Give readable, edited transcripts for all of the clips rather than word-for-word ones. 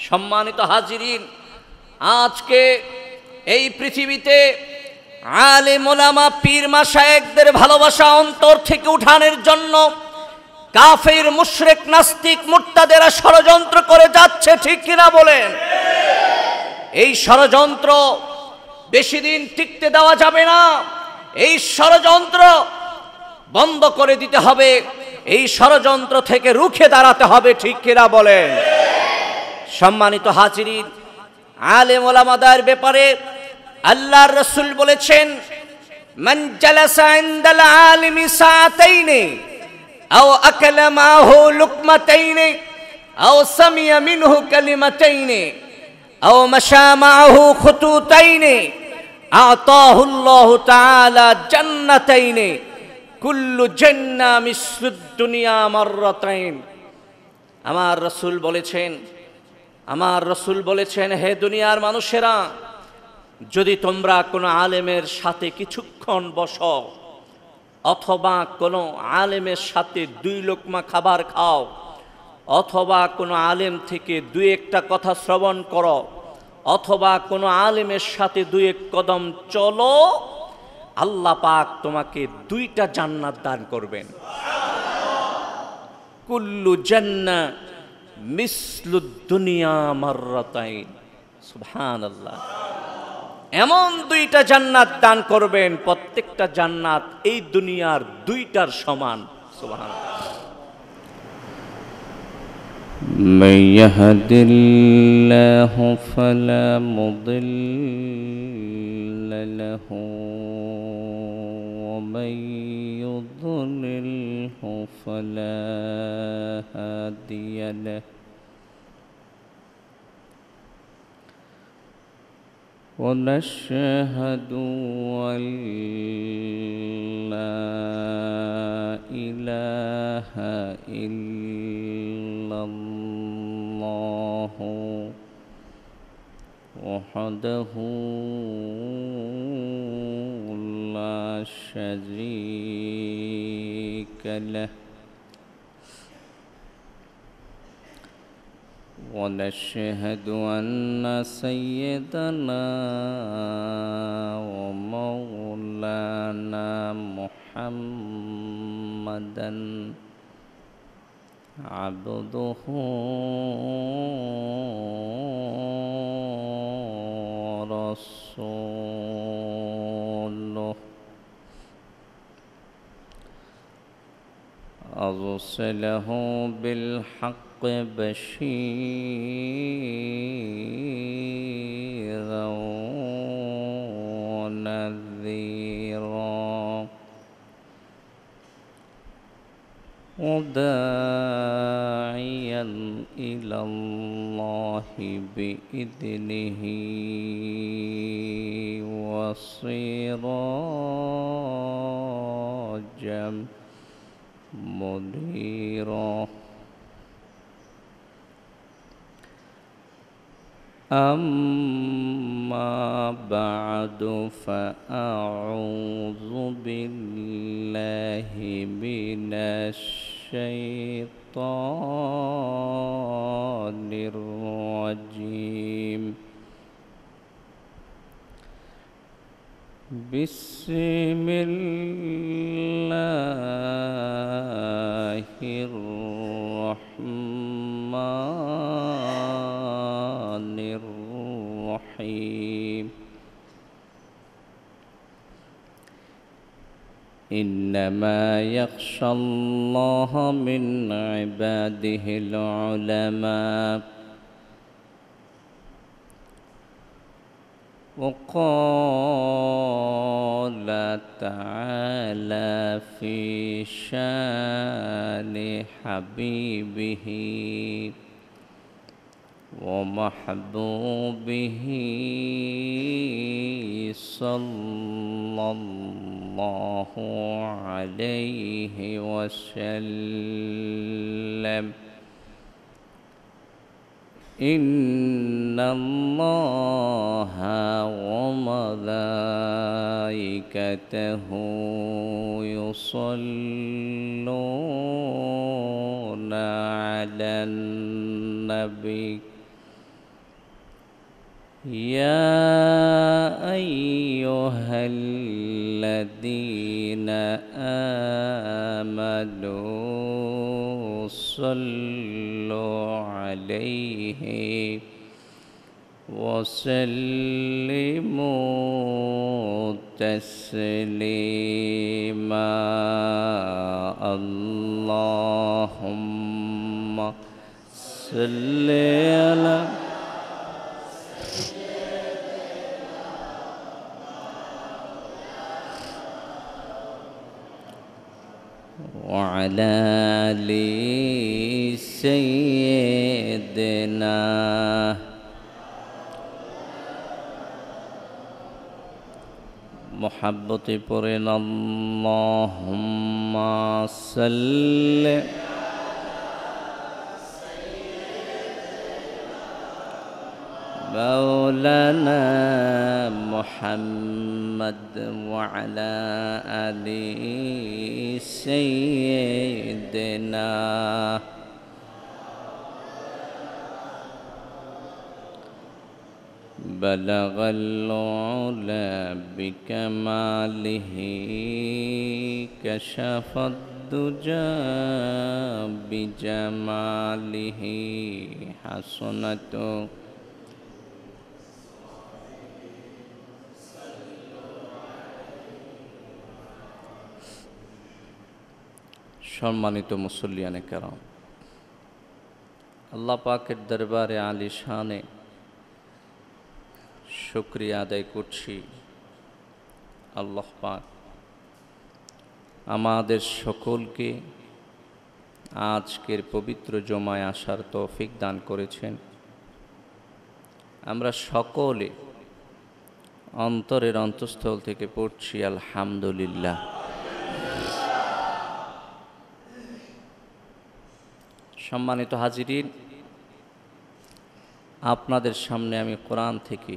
সম্মানিত হাজিরিন, আজকে এই পৃথিবীতে আলেম ওলামা পীর মাশায়েখদের ভালোবাসা অন্তর থেকে উঠানোর জন্য কাফির মুশরিক নাস্তিক মুরতাদেরা ষড়যন্ত্র করে যাচ্ছে, ঠিক কিনা বলেন? এই ষড়যন্ত্র বেশি দিন টিকতে দেওয়া যাবে না। এই ষড়যন্ত্র বন্ধ করে দিতে হবে, এই ষড়যন্ত্র থেকে রুখে দাঁড়াতে হবে, ঠিক কিনা বলেন? সম্মানিত হাজিরিন, আলেম ওলামাদের ব্যাপারে আল্লাহর রাসূল বলেছেন, মান জালাসা ইনদাল আলিমি সাআতাইনি আও আকালা মাহু লুকমাতাইনি আও সামিয়া মিনহু কালিমাতাইনি আও মাশা মাহু খুতুতাইনি আতাহু আল্লাহু তাআলা জান্নাতাইনি কুল্লু জান্নাহ মিসলুদ দুনিয়া মাররাতাইন। আমার রাসূল বলেছেন, হে দুনিয়ার মানুষেরা, যদি তোমরা কোনো আলেমের সাথে কিছুক্ষণ বসো অথবা কোনো আলেমের সাথে 2 লোকমা খাবার খাও অথবা কোনো আলেম থেকে 2-1টা কথা শ্রবণ করো অথবা কোনো আলেমের সাথে 2-1 কদম চলো, আল্লাহ পাক তোমাকে 2টা জান্নাত দান করবেন। কুল্লু জান্নাহ মিসলুদ দুনিয়া মাররাতাইন। সুবহানাল্লাহ। এমন 2টা জান্নাত দান করবেন, প্রত্যেকটা জান্নাত এই দুনিয়ার 2টার সমান। সুবহানাল্লাহ। من يهد الله فلا مضل له ومن يضلله فلا هادي له ونشهد أن لا إله إلا الله وحده لا شريك له ونشهد أن سيدنا ومولانا محمدًا عبده ورسوله أرسله بالحق بشيرا ونذيرا وداعيا إلى الله بإذنه وسراجا منيرا. أما بعد فأعوذ بالله من الشيطان الرجيم. بسم الله الرحمن الرحيم. إنما يخشى الله من عباده العلماء. وقال تعالى في شان حبيبه ومحبوبه صلى الله عليه وسلم. إن الله وملائكته يصلون على النبي يا أيها الذين آمنوا صلوا عليه وسلموا تسليما اللهم صل على وعلى آل سيدنا محبت পড়েন اللهم صل مولانا محمد وعلى آل سيدنا بلغ العلا بكماله كشف الدجى بجماله حسنت সম্মানিত মুসল্লিয়ানে কেরাম, আল্লাহ পাকের দরবারে আলিশানে শুকরিয়া আদায় করছি। আল্লাহ পাক আমাদের সকলকে আজকের পবিত্র জমায় আসার তৌফিক দান করেছেন। আমরা সকলে অন্তরের অন্তঃস্থল থেকে পড়ছি আলহামদুলিল্লাহ। সম্মানিত হাজিরিন, আপনাদের সামনে আমি কোরআন থেকে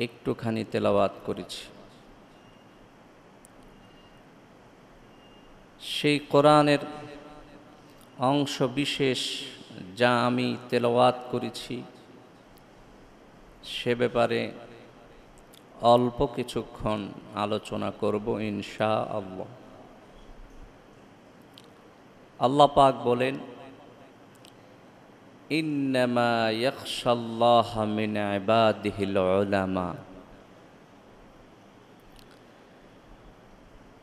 একটুখানি তেলাওয়াত করেছি। সেই কোরআনের অংশ বিশেষ যা আমি তেলাওয়াত করেছি সে ব্যাপারে অল্প কিছুক্ষণ আলোচনা করব ইনশাআল্লাহ। আল্লাহ পাক বলেন, ইন্নামা ইয়াখশাল্লাহা মিন ইবাদিহিল উলামা।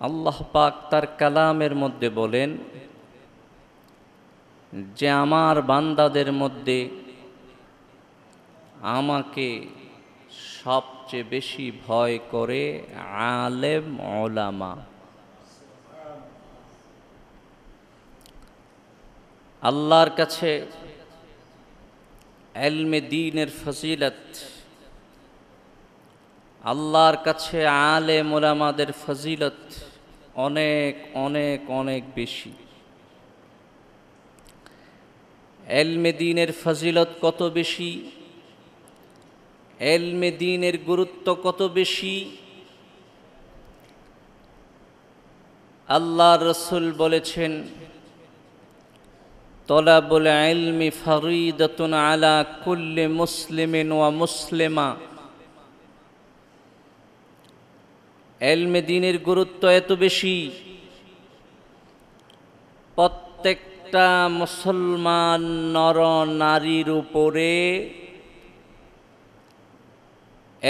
আল্লাহ পাক তার কালামের মধ্যে বলেন যে আমার বান্দাদের মধ্যে আমাকে সবচেয়ে বেশি ভয় করে আলেম উলামা। আল্লাহর কাছে ইলমে দ্বীনের ফজিলত, আল্লাহর কাছে আলেম উলামাদের ফজিলত অনেক অনেক অনেক বেশি। ইলমে দ্বীনের ফজিলত কত বেশি, ইলমে দ্বীনের গুরুত্ব কত বেশি, আল্লাহর রাসূল বলেছেন, তলাবুল ইলমি ফরিদাতুন আলা কুল্লি মুসলিমিন ওয়া মুসলিমা। ইলমে দ্বীনের গুরুত্ব এত বেশি, প্রত্যেকটা মুসলমান নর নারীর উপরে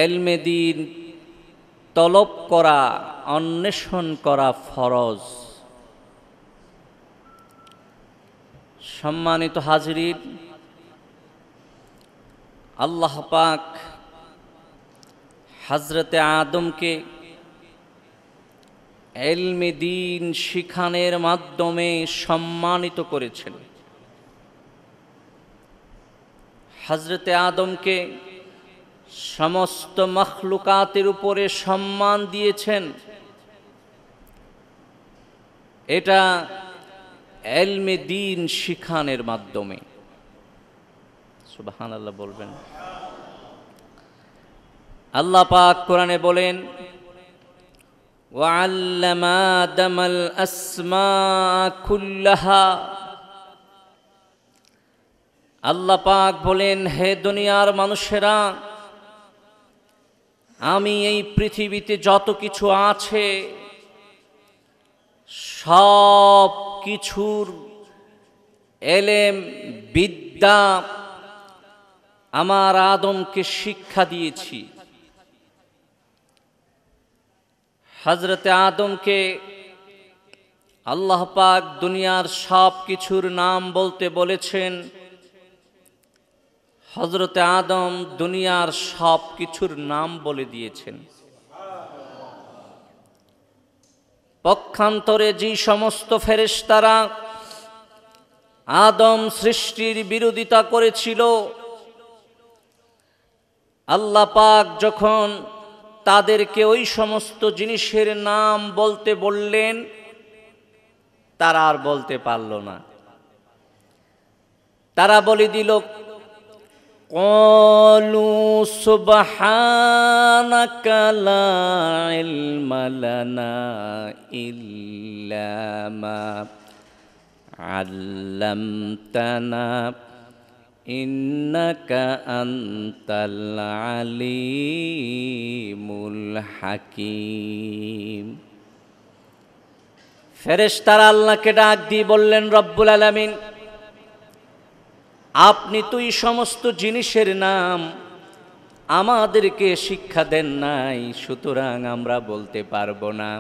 ইলমে দ্বীন তলব করা, অন্বেষণ করা ফরজ। সম্মানিত হাজিরিন, আল্লাহ পাক হযরতে আদমকে ইলমে দ্বীন শিখানোর মাধ্যমে সম্মানিত করেছেন। হযরতে আদমকে সমস্ত মখলুকাতের উপরে সম্মান দিয়েছেন। এটা ইলমে দ্বীন শিখানোর মাধ্যমে। সুবহানাল্লাহ বলবেন। আল্লাহ পাক কোরআনে বলেন, ওয়াল্লামা আদামাল আসমা কুল্লাহা। আল্লাহ পাক বলেন, হে দুনিয়ার মানুষেরা, আমি এই পৃথিবীতে যত কিছু আছে সব কিছুর এলেম বিদ্যা আমার আদমকে শিক্ষা দিয়েছি। হযরতে আদমকে আল্লাহ পাক দুনিয়ার সব কিছুর নাম বলতে বলেছেন। হযরতে আদম দুনিয়ার সব কিছুর নাম বলে দিয়েছেন। পক্ষান্তরে যে সমস্ত ফেরেশতারা আদম সৃষ্টির বিরোধিতা করেছিল, আল্লাহ পাক যখন তাদেরকে ওই সমস্ত জিনিসের নাম বলতে বললেন, তারা আর বলতে পারল না। তারা বলে দিল, ক্বালু সুবহানাকা লা ইলমা লানা ইল্লা মা আল্লামতানা ইন্নাকা আনতাল আলিমুল হাকিম। ফেরেশতারা আল্লাহকে ডাক দিয়ে বললেন, রব্বুল আলামিন, আপনি তো এই সমস্ত জিনিসের নাম আমাদেরকে শিক্ষা দেন নাই, সুতরাং আমরা বলতে পারবো না।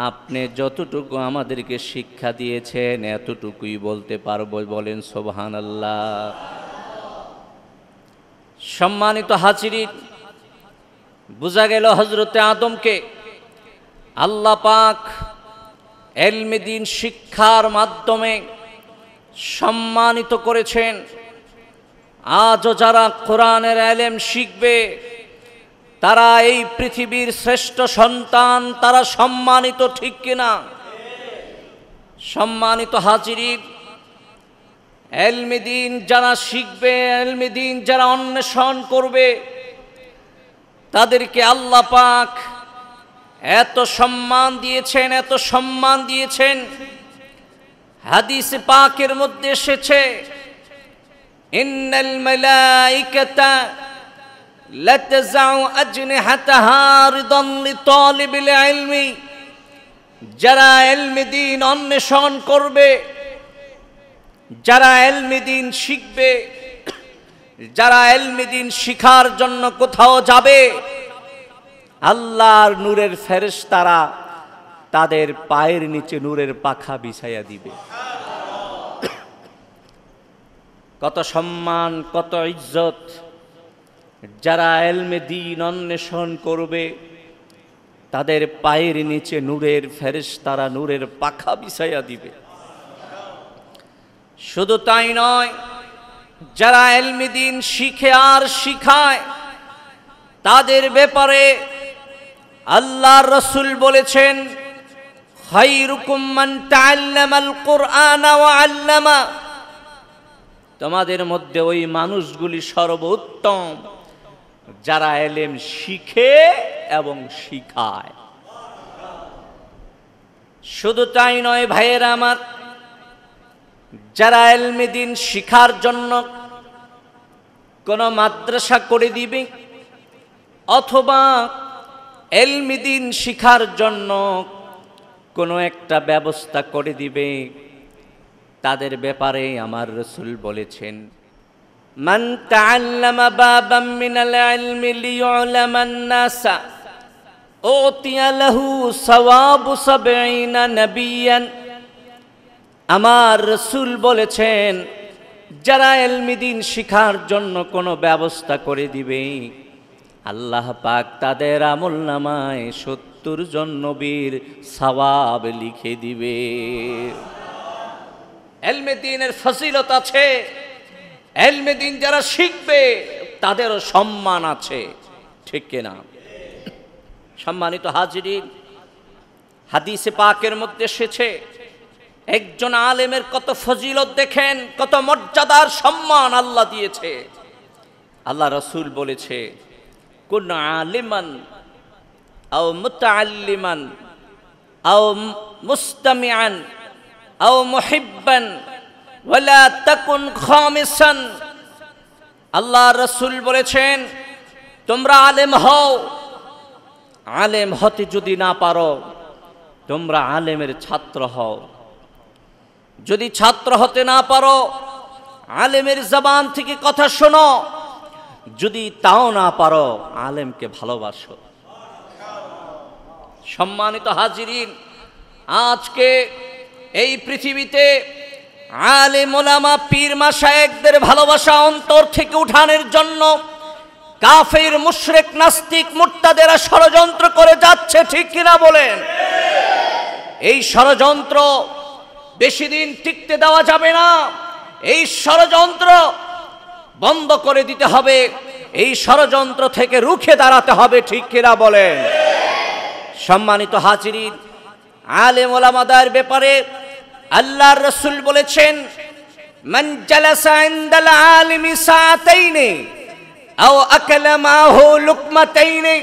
আপনি যতটুকু আমাদেরকে শিক্ষা দিয়েছেন এতটুকুই বলতে পারবো। বলেন সুবহানাল্লাহ। সম্মানিত হাজিরিন, বোঝা গেল হযরতে আদমকে আল্লাহ পাক ইলমে দ্বীন শিক্ষার মাধ্যমে সম্মানিত করেছেন। আজও যারা কোরআনের ইলম শিখবে তারা এই পৃথিবীর শ্রেষ্ঠ সন্তান, তারা সম্মানিত, ঠিক কিনা? সম্মানিত হাজিরিন, ইলমে দ্বীন যারা শিখবে, ইলমে দ্বীন যারা অন্বেষণ করবে, তাদেরকে আল্লাহ পাক এত সম্মান দিয়েছেন, এত সম্মান দিয়েছেন। হাদিসে পাকের মধ্যে এসেছে, ইন্নাল মালাইকাতা লাতাযাউ আজনিহাতাহা রিদান লিতালিবিল ইলমি। যারা ইলমে দ্বীন অন্বেষণ করবে, যারা ইলমে দ্বীন শিখবে, যারা ইলমে দ্বীন শিখার জন্য কোথাও যাবে, আল্লাহর নূরের ফেরেশতারা তাদের পায়ের নিচে নূরের পাখা বিছাইয়া দিবে। কত সম্মান, কত ইজ্জত! যারা ইলমে দ্বীন অন্বেষণ করবে তাদের পায়ের নিচে নূরের ফেরেশতারা নূরের পাখা বিছাইয়া দিবে। শুধু তাই নয়, যারা ইলমে দ্বীন শিখে আর শিখায় তাদের ব্যাপারে আল্লাহর রাসূল বলেছেন, খায়রুকুম মান তাআল্লামাল কুরআনা ওয়া আল্লামা। তোমাদের মধ্যে ওই মানুষগুলি সর্বোত্তম যারা ইলম শিখে এবং শিখায়। শুধু তাই নয় ভাইয়েরা আমার, যারা ইলমে দ্বীন শিখার জন্য কোনো মাদ্রাসা করে দিবে অথবা ইলমে দ্বীন শিখার জন্য কোনো একটা ব্যবস্থা করে দিবে, তাদের ব্যাপারে আমার রাসূল বলেছেন, মান তাআল্লামা বাবাম মিনাল ইলমি লিয়ুলামান নাসা উতিয়া লাহু সাওয়াবু ৭০ নবিয়ান। আমার রাসূল বলেছেন, যারা ইলমে দ্বীন শিখার জন্য কোনো ব্যবস্থা করে দিবে, আল্লাহ পাক তাদের আমলনামায় ৭০ জন নবীর সওয়াব লিখে দিবে। ইলমে দ্বীনের ফজিলত আছে। ইলমে দ্বীন যারা শিখবে তাদেরও সম্মান আছে, ঠিক কিনা? সম্মানিত হাজিরিন, হাদিসে পাকের মধ্যে এসেছে, একজন আলেমের কত ফজিলত দেখেন, কত মর্যাদার সম্মান আল্লাহ দিয়েছে। আল্লাহ রাসূল বলেছে, কুন আলিমান আও মুতাআল্লিমান আও মুস্তামিআন আও মুহিব্বান ওয়ালা তাকুন খামিসান। আল্লাহ রাসূল বলেছেন তোমরা আলেম হও, আলেম হতে যদি না পারো তোমরা আলেমের ছাত্র হও। যদি ছাত্র হতে না পারো আলেমের জবান থেকে কথা শোনো, যদি তাও না পারো আলেমকে ভালোবাসো। সম্মানিত হাজিরিন, আজকে এই পৃথিবীতে আলেম ওলামা পীর মাশায়েখদের ভালোবাসা অন্তর থেকে উঠানোর জন্য কাফের মুশরিক নাস্তিক মুরতাদেরা ষড়যন্ত্র করে যাচ্ছে, ঠিক কিনা বলেন? এই ষড়যন্ত্র বেশি দিন টিকতে দেওয়া যাবে না। এই ষড়যন্ত্র বন্ধ করে দিতে হবে, এই ষড়যন্ত্র থেকে রুখে দাঁড়াতে হবে, ঠিক কিনা বলেন? সম্মানিত হাজিরিন, আলেম ওলামাদের ব্যাপারে আল্লাহর রাসূল বলেছেন মান জালাসা ইনদাল আলিমি সাআতাইনি আও আকালা মাহু লুকমাতাইনি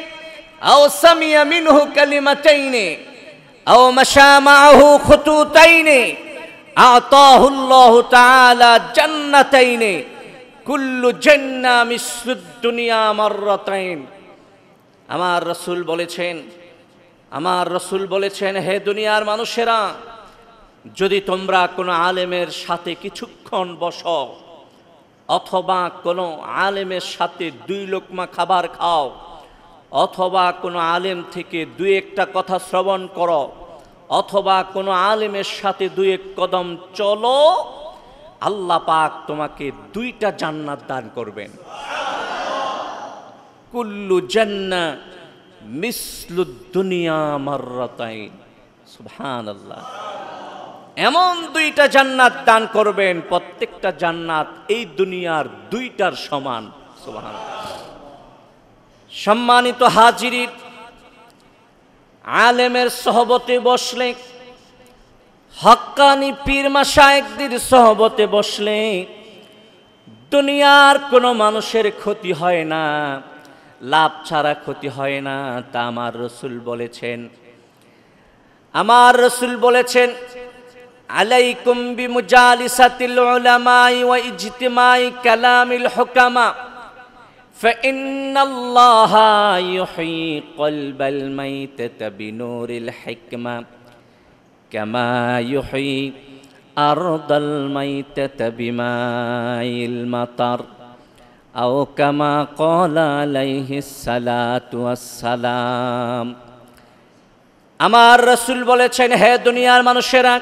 আও সামিয়া মিনহু কালিমাতাইনি আও মাশা মাহু খুতুতাইনি আতাহুল্লাহু তাআলা জান্নাতাইনি কুল্লু জান্নাহ মিসলুদ দুনিয়া মাররাতাইন। আমার রাসূল বলেছেন হে দুনিয়ার মানুষেরা, যদি তোমরা কোনো আলেমের সাথে কিছুক্ষণ বসো অথবা কোনো আলেমের সাথে 2 লোকমা খাবার খাও অথবা কোনো আলেম থেকে 2-1টা কথা শ্রবণ করো অথবা কোনো আলেমের সাথে 2-1 কদম চলো, আল্লাহ পাক তোমাকে 2টা জান্নাত দান করবেন। কুল্লু জান্নাহ মিসলুদ দুনিয়া মাররাতাইন। সুবহানাল্লাহ। এমন 2টা জান্নাত দান করবেন, প্রত্যেকটা জান্নাত এই দুনিয়ার 2টার সমান। সুবহানাল্লাহ। সম্মানিত হাজিরিন, আলেমের সোহবতে বসলে, হক্কানি পীর মাশায়েখদের সোহবতে বসলে দুনিয়ার কোনো মানুষের ক্ষতি হয় না, লাভ ছাড়া ক্ষতি হয় না। তা আমার রাসূল বলেছেন আলাইকুম বিমুজালিসাতিল উলামাই ওয়া ইজতিমাই কালামিল হুকামা ফাইন্নাল্লাহা ইউহয়ি কলবাল মাইতাতা বিনুরিল হিকমা কামা ইউহয়ি আরদাল মাইতাতা বিমাইল মাতার আও কামা ক্বালা আলাইহিস সালাতু ওয়াস সালাম। আমার রাসূল বলেছেন হে দুনিয়ার মানুষেরা,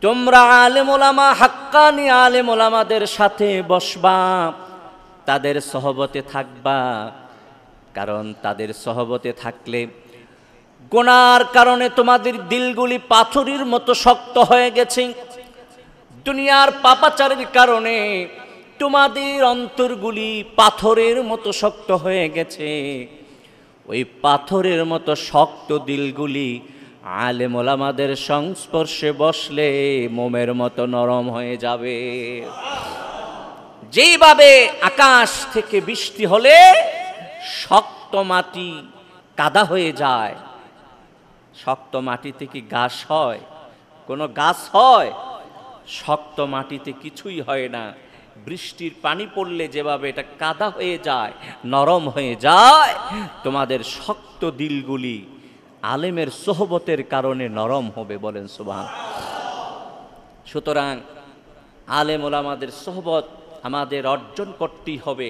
তোমরা আলেম ওলামা হাক্কানি আলেম ওলামাদের সাথে বসবা, তাদের সোহবতে থাকবা, কারণ তাদের সোহবতে থাকলে গুনার কারণে তোমাদের দিলগুলি পাথরের মতো শক্ত হয়ে গেছে, দুনিয়ার পাপাচারের কারণে তোমাদের অন্তরগুলি পাথরের মতো শক্ত হয়ে গেছে। ওই পাথরের মতো শক্ত দিলগুলি আলেম ওলামাদের সংস্পর্শে বসলে মোমের মতো নরম হয়ে যাবে। যেইভাবে আকাশ থেকে বৃষ্টি হলে শক্ত মাটি কাদা হয়ে যায়, শক্ত মাটিতে কি ঘাস হয়? কোনো গাছ হয়? শক্ত মাটিতে কিছুই হয় না। বৃষ্টির পানি পড়লে যেভাবে এটা কাদা হয়ে যায়, নরম হয়ে যায়, তোমাদের শক্ত দিলগুলি আলেমের সোহবতের কারণে নরম হবে। বলেন সুবহানাল্লাহ। সুতরাং আলেম ওলামাদের সোহবত আমাদের অর্জন করতেই হবে,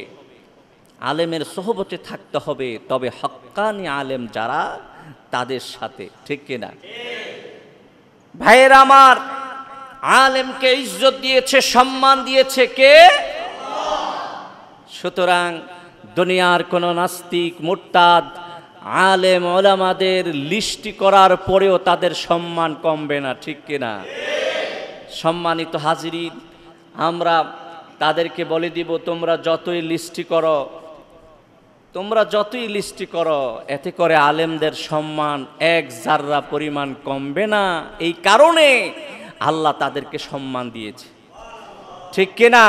আলেমের সোহবতে থাকতে হবে, তবে হক্কানি আলেম যারা তাদের সাথে, ঠিক কিনা? ভাইয়েরা আমার, আলেমকে ইজ্জত দিয়েছে, সম্মান দিয়েছে কে? সুতরাং দুনিয়ার কোন নাস্তিক মুরতাদ আলেম ওলামাদের লিস্টি করার পরেও তাদের সম্মান কমবে না, ঠিক কিনা? সম্মানিত হাজিরিন, আমরা তাদেরকে বলে দিব তোমরা যতই লিস্টি করো এতে করে আলেমদের সম্মান 1 জাররা পরিমাণ কমবে না। এই কারণে আল্লাহ তাদেরকে সম্মান দিয়েছে, ঠিক কিনা?